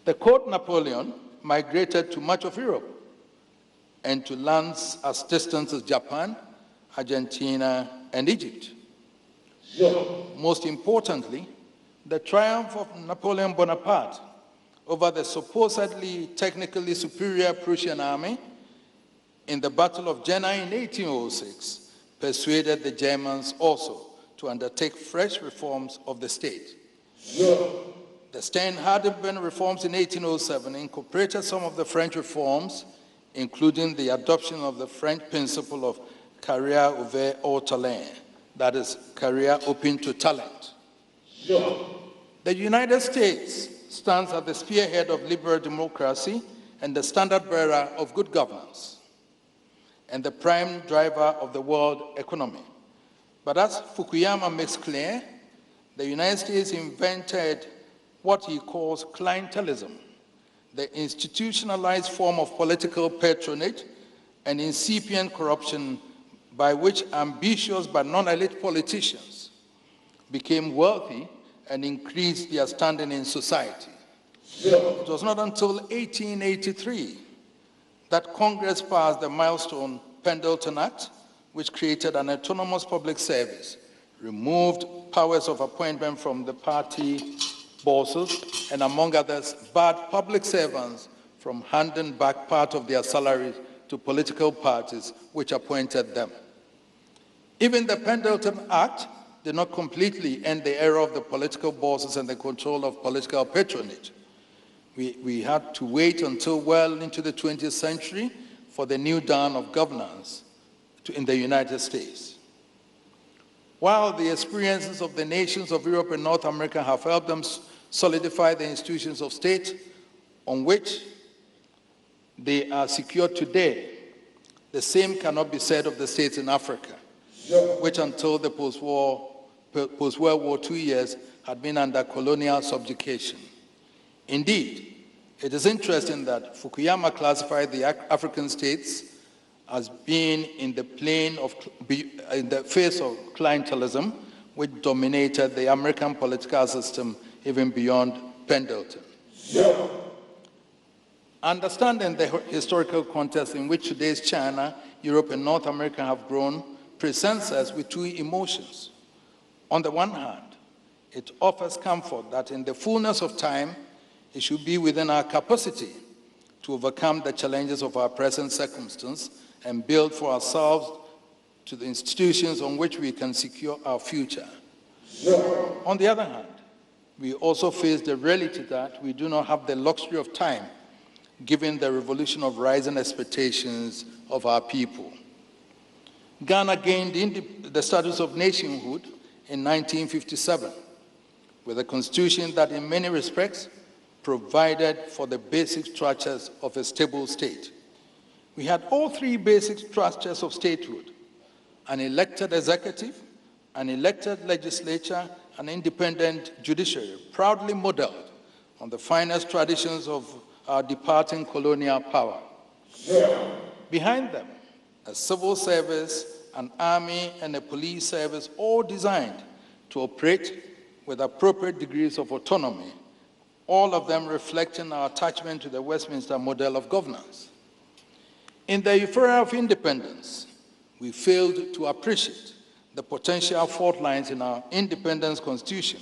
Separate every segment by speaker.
Speaker 1: The court Napoleon migrated to much of Europe and to lands as distant as Japan, Argentina, and Egypt. Most importantly, the triumph of Napoleon Bonaparte over the supposedly technically superior Prussian army in the Battle of Jena in 1806 persuaded the Germans also to undertake fresh reforms of the state. The Steinhardenberg reforms in 1807 incorporated some of the French reforms, including the adoption of the French principle of carrière ouverte au talent, that is, career open to talent. The United States stands at the spearhead of liberal democracy and the standard bearer of good governance, and the prime driver of the world economy. But as Fukuyama makes clear, the United States invented what he calls clientelism, the institutionalized form of political patronage and incipient corruption by which ambitious but non-elite politicians became wealthy and increased their standing in society. It was not until 1883 that Congress passed the milestone Pendleton Act, which created an autonomous public service, removed powers of appointment from the party bosses, and among others, barred public servants from handing back part of their salaries to political parties which appointed them. Even the Pendleton Act did not completely end the era of the political bosses and the control of political patronage. We had to wait until well into the 20th century for the new dawn of governance in the United States. While the experiences of the nations of Europe and North America have helped them solidify the institutions of state on which they are secured today, the same cannot be said of the states in Africa, which until the post-World War II years had been under colonial subjugation. Indeed, it is interesting that Fukuyama classified the African states as being in the face of clientelism, which dominated the American political system even beyond Pendleton. Understanding the historical context in which today's China, Europe, and North America have grown presents us with two emotions. On the one hand, it offers comfort that in the fullness of time, it should be within our capacity to overcome the challenges of our present circumstance and build for ourselves to the institutions on which we can secure our future. On the other hand, we also face the reality that we do not have the luxury of time, given the revolution of rising expectations of our people. Ghana gained the status of nationhood in 1957, with a constitution that in many respects provided for the basic structures of a stable state. We had all three basic structures of statehood: an elected executive, an elected legislature, an independent judiciary, proudly modeled on the finest traditions of our departing colonial power. Behind them, a civil service, an army, and a police service, all designed to operate with appropriate degrees of autonomy, all of them reflecting our attachment to the Westminster model of governance. In the euphoria of independence, we failed to appreciate the potential fault lines in our independence constitution,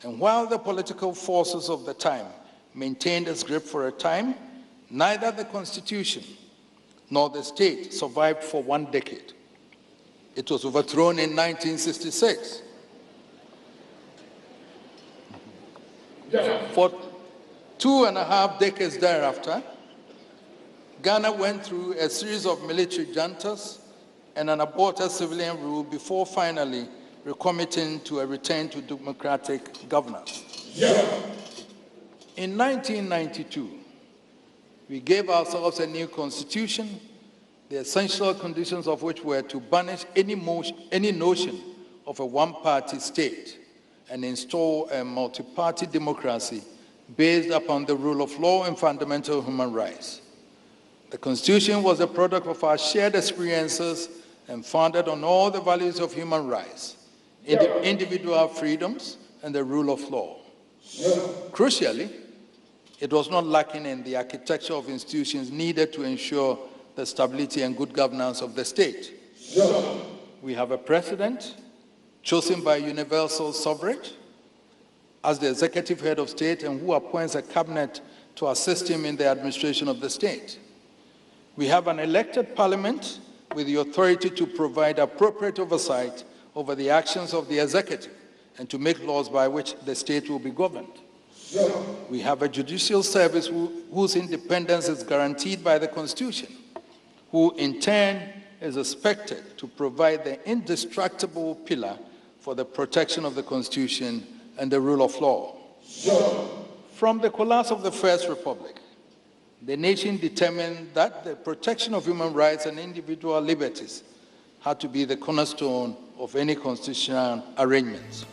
Speaker 1: and while the political forces of the time maintained its grip for a time, neither the Constitution nor the state survived for 1 decade. It was overthrown in 1966. For 2.5 decades thereafter, Ghana went through a series of military juntas and an aborted civilian rule before finally recommitting to a return to democratic governance. In 1992, we gave ourselves a new constitution, the essential conditions of which were to banish any notion of a one-party state and install a multi-party democracy based upon the rule of law and fundamental human rights. The Constitution was a product of our shared experiences and founded on all the values of human rights, individual freedoms, and the rule of law. Crucially, It was not lacking in the architecture of institutions needed to ensure the stability and good governance of the state. We have a president chosen by universal suffrage as the executive head of state and who appoints a cabinet to assist him in the administration of the state. We have an elected parliament with the authority to provide appropriate oversight over the actions of the executive and to make laws by which the state will be governed. We have a judicial service whose independence is guaranteed by the Constitution, who in turn is expected to provide the indestructible pillar for the protection of the Constitution and the rule of law. From the collapse of the First Republic, the nation determined that the protection of human rights and individual liberties had to be the cornerstone of any constitutional arrangements.